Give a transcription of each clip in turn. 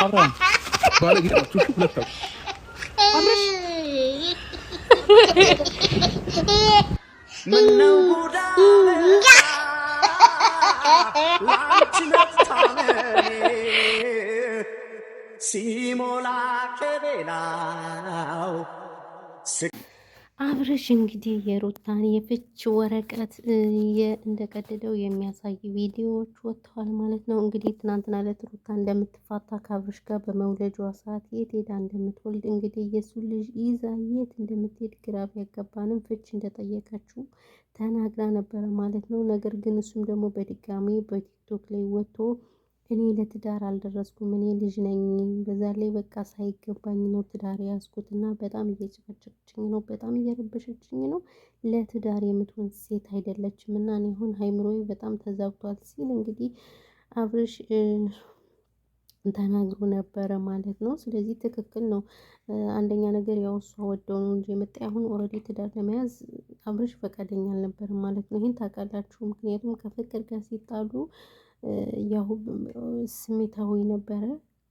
አብራም ባለጌ ናችሁ ሁለታችሁ። አብረሽ ምነው ጉዳ ላንቺ ነፍታኔ ሲሞላ ከቤላው አብርሽ እንግዲህ የሩታን የፍች ወረቀት እንደቀደደው የሚያሳይ ቪዲዮዎች ወጥተዋል ማለት ነው። እንግዲህ ትናንትና ዕለት ሩታ እንደምትፋታ ከአብርሽ ጋር በመውለጇ ሰዓት የት ሄዳ እንደምትወልድ እንግዲህ የሱ ልጅ ይዛ የት እንደምትሄድ ግራ ቢያጋባንም ፍች እንደጠየቀችው ተናግራ ነበረ ማለት ነው። ነገር ግን እሱም ደግሞ በድጋሚ በቲክቶክ ላይ ወጥቶ እኔ ለትዳር አልደረስኩም፣ እኔ ልጅ ነኝ፣ በዛ ላይ በቃ ሳይገባኝ ነው ትዳር ያዝኩት እና በጣም እየጨቀጨቀችኝ ነው፣ በጣም እየረበሸችኝ ነው፣ ለትዳር የምትሆን ሴት አይደለችም እና እኔ አሁን ሀይምሮዬ በጣም ተዛብቷል ሲል እንግዲህ አብርሽ ተናግሮ ነበረ ማለት ነው። ስለዚህ ትክክል ነው። አንደኛ ነገር ያው እሷ ወደው ነው እንጂ የመጣ አሁን ኦልሬዲ ትዳር ለመያዝ አብርሽ ፈቃደኛ አልነበረም ማለት ነው። ይሄን ታውቃላችሁ። ምክንያቱም ከፍቅር ጋር ሲጣሉ ያው ስሜታዊ ነበረ፣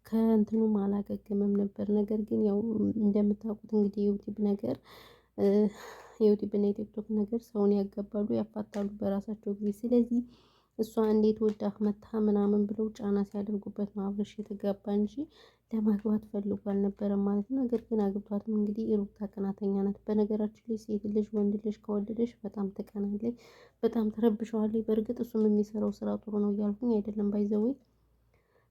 ከእንትኑም አላገገመም ነበር። ነገር ግን ያው እንደምታውቁት እንግዲህ የዩቲዩብ ነገር የዩቲዩብ እና የቲክቶክ ነገር ሰውን ያጋባሉ፣ ያፋታሉ በራሳቸው ጊዜ። ስለዚህ እሷ እንዴት ወዳህ መታ ምናምን ብለው ጫና ሲያደርጉበት ነው አብርሽ የተጋባ እንጂ ለማግባት ፈልጎ አልነበረም ማለት ነው። ነገር ግን አግብቷትም እንግዲህ ሩታ ቀናተኛ ናት። በነገራችን ላይ ሴት ልጅ ወንድ ልጅ ከወደደሽ በጣም ትቀናለች፣ በጣም ትረብሸዋለች። በእርግጥ እሱም የሚሰራው ስራ ጥሩ ነው እያልኩኝ አይደለም። ባይዘዌ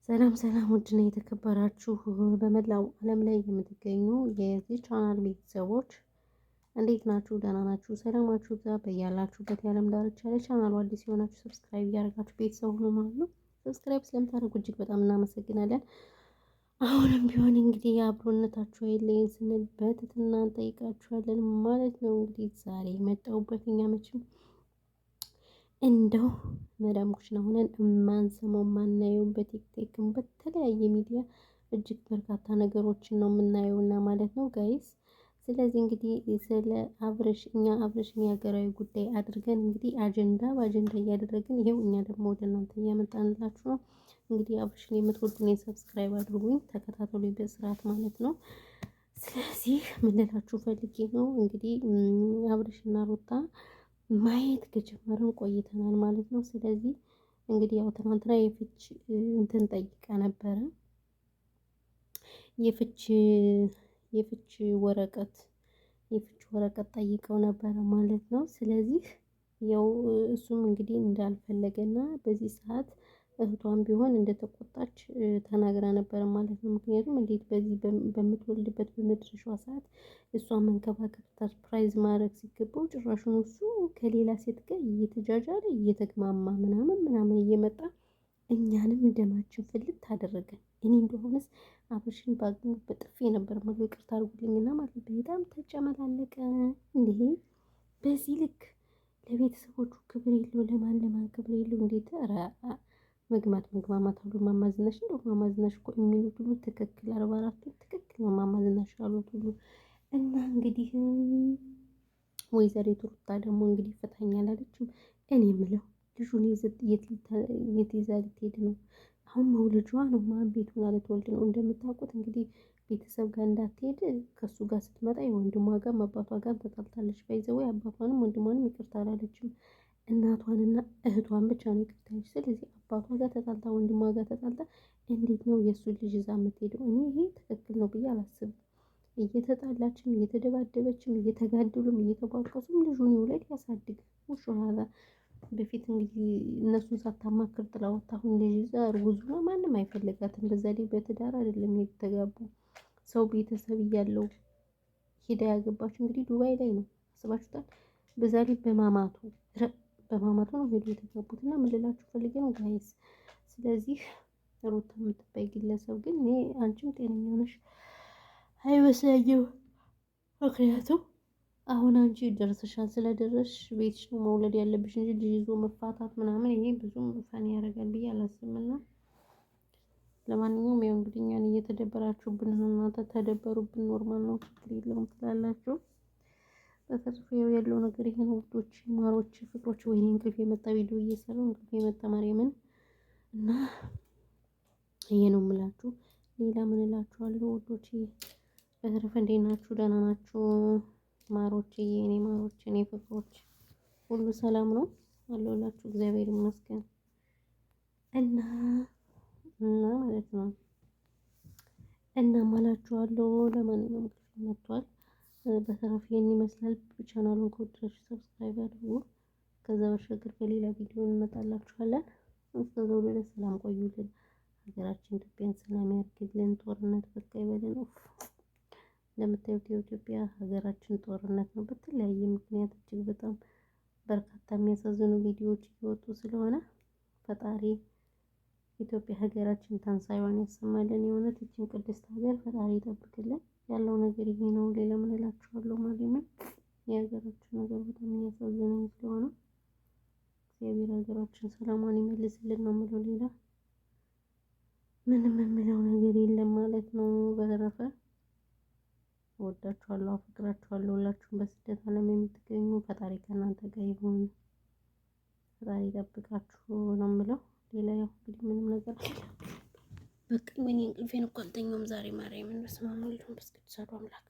ሰላም ሰላም፣ ውድና የተከበራችሁ በመላው ዓለም ላይ የምትገኙ የዚህ ቻናል ቤተሰቦች እንዴት ናችሁ? ደህና ናችሁ? ሰላማችሁ ይብዛ በያላችሁበት የዓለም ዳርቻ ላይ። ቻናሉ አዲስ የሆናችሁ ሰብስክራይብ እያደረጋችሁ ቤተሰብ ሁኑ ማለት ነው። ሰብስክራይብ ስለምታደርጉ እጅግ በጣም እናመሰግናለን። አሁንም ቢሆን እንግዲህ የአብሮነታችሁ አይለየን ስንል በትህትና እንጠይቃችኋለን ማለት ነው። እንግዲህ ዛሬ የመጣሁበት እኛ መቼም እንደው መዳም ኩሽና ሆነን የማንሰማው የማናየው በቲክቶክም በተለያየ ሚዲያ እጅግ በርካታ ነገሮችን ነው የምናየውና ማለት ነው ጋይስ። ስለዚህ እንግዲህ ስለ እኛ አብርሽን የሀገራዊ ጉዳይ አድርገን እንግዲህ አጀንዳ በአጀንዳ እያደረግን ይሄው እኛ ደግሞ ወደ እናንተ እያመጣንላችሁ ነው። እንግዲህ አብርሽን የምትወዱን ሰብስክራይብ አድርጉኝ፣ ተከታተሉ በስርዓት ማለት ነው። ስለዚህ ምን ልላችሁ ፈልጌ ነው እንግዲህ አብርሽና ሩታ ማየት ከጀመርን ቆይተናል ማለት ነው። ስለዚህ እንግዲህ ያው ትናንትና የፍች እንትን ጠይቃ ነበረ የፍች ወረቀት ጠይቀው ነበረ ማለት ነው። ስለዚህ ያው እሱም እንግዲህ እንዳልፈለገና በዚህ ሰዓት እህቷን ቢሆን እንደተቆጣች ተናግራ ነበረ ማለት ነው። ምክንያቱም እንዴት በዚህ በምትወልድበት በመድረሻዋ ሰዓት እሷን መንከባከብ ሰርፕራይዝ ማድረግ ሲገባው ጭራሹን እሱ ከሌላ ሴት ጋር እየተጃጃለ እየተግማማ ምናምን እየመጣ እኛንም ደማችን ፍልት ታደረገን። እኔ እንደሆነስ አብርሽን ባግኝ በጥፊ ነበር ማለት ይቅርታ አድርጉልኝና ማለት በጣም ተጨመላለቀ። እንዴ በዚህ ልክ ለቤተሰቦቹ ክብር የለው፣ ለማን ክብር የለው። እንዴት መግማማት ሁሉ ማማዝናሽ እንደው ማማዝናሽ እኮ የሚሉት ሁሉ ትክክል 44ቱ ትክክል ነው ማማዝናሽ ያሉት ሁሉ እና እንግዲህ ወይዘሪት ሩታ ደግሞ እንግዲህ ፈታኝ አላለችም። እኔ የምለው ልጁን የት ይዛ ልትሄድ ነው? አሁን መውለጇ ነው። ማን ቤት ሆና ልትወልድ ነው? እንደምታውቁት እንግዲህ ቤተሰብ ጋር እንዳትሄድ ከሱ ጋር ስትመጣ የወንድሟ ጋር አባቷ ጋር ተጣልታለች። ባይዘው አባቷንም ወንድሟንም ይቅርታ አላለችም። እናቷንና እህቷን ብቻ ነው ይቅርታ ያለች። ስለዚህ አባቷ ጋር ተጣልታ ወንድሟ ጋር ተጣልታ እንዴት ነው የእሱ ልጅ ይዛ የምትሄደው? እኔ ይሄ ትክክል ነው ብዬ አላስብም። እየተጣላችም እየተደባደበችም እየተጋደሉም እየተቧቀሱም ልጁን ይውለድ ያሳድግ። ውሻላ በፊት እንግዲህ እነሱን ሳታማክር ጥላ ወጣ። አሁን ልጅ ይዛ እርጉዝ ነው። ማንም አይፈልጋትም። በዛ ላይ በትዳር አይደለም የተጋቡ ሰው ቤተሰብ እያለው ሄዳ ያገባች እንግዲህ ዱባይ ላይ ነው። አስባችሁታል? በዛ ላይ በማማቱ ነው ሄዶ የተጋቡት እና ምን ልላችሁ ፈልጌ ነው ጋይስ። ስለዚህ ሩታ የምትባይ ግለሰብ ግን እኔ አንቺም ጤነኛ ነሽ አይመስለኝም። ምክንያቱም አሁን አንቺ ደርሰሻል። ስለደረስሽ ቤትሽ ነው መውለድ ያለብሽ እንጂ ልጅ ይዞ መፋታት ምናምን ይሄ ብዙም ፈን ያደርጋል ብዬ አላስብምና ለማንኛውም ያው እንግዲህ እኛን እየተደበራችሁብን ነው። እናንተ ተደበሩብን፣ ኖርማል ነው፣ ችግር የለውም ትላላችሁ። በተረፈ ያለው ነገር ይሄ ነው ውዶች፣ ማሮች፣ ፍቅሮች። ወይኔ እንቅልፍ የመጣ ቪዲዮ እየሰራው እንቅልፍ የመጣ ማርያምን እና ይሄ ነው የምላችሁ። ሌላ ምን እላችኋለሁ ውዶች? በተረፈ እንዴት ናችሁ? ደህና ናችሁ? ማሮች፣ የኔ ማሮች፣ የኔ ፍቅሮች ሁሉ ሰላም ነው አለሁላችሁ። እግዚአብሔር ይመስገን። እና ማለት ነው እና ማላችኋለሁ። ለማንኛውም መጥቷል። በተረፈ ይሄን ይመስላል። ቻናሉን ከወደዳችሁ ሰብስክራይብ አድርጉ። ከዛ በሻገር በሌላ ቪዲዮ እንመጣላችኋለን። እስከዛው ድረስ ሰላም ቆዩልን። ሀገራችን ኢትዮጵያን ሰላም ያድርግልን። ጦርነት በቃ ይበልን። እንደምታዩት የኢትዮጵያ ሀገራችን ጦርነት ነው። በተለያየ ምክንያት እጅግ በጣም በርካታ የሚያሳዝኑ ቪዲዮዎች እየወጡ ስለሆነ ፈጣሪ ኢትዮጵያ ሀገራችን ትንሣኤዋን ያሰማልን። የእውነት ይችን ቅድስት ሀገር ፈጣሪ ይጠብቅልን። ያለው ነገር ይሄ ነው። ሌላ ምን እላችኋለሁ? ማርያምን የሀገራችን ነገር በጣም እያሳዘነኝ ስለሆነ እግዚአብሔር ሀገራችን ሰላሟን ይመልስልን ነው የምለው። ሌላ ምንም የምለው ነገር የለም ማለት ነው። በተረፈ እወዳችኋለሁ፣ አፈቅራችኋለሁ። ሁላችሁም በስደት ዓለም የምትገኙ ፈጣሪ ከእናንተ ጋር ይሁን፣ ፈጣሪ ይጠብቃችሁ ነው የምለው። ሌላ ያው እንግዲህ ምንም ነገር በቃ ምን እንቅልፌን እኮ አልተኛውም ዛሬ። ማርያምን በስመ አብ ወወልድ ወመንፈስ ቅዱስ አሐዱ አምላክ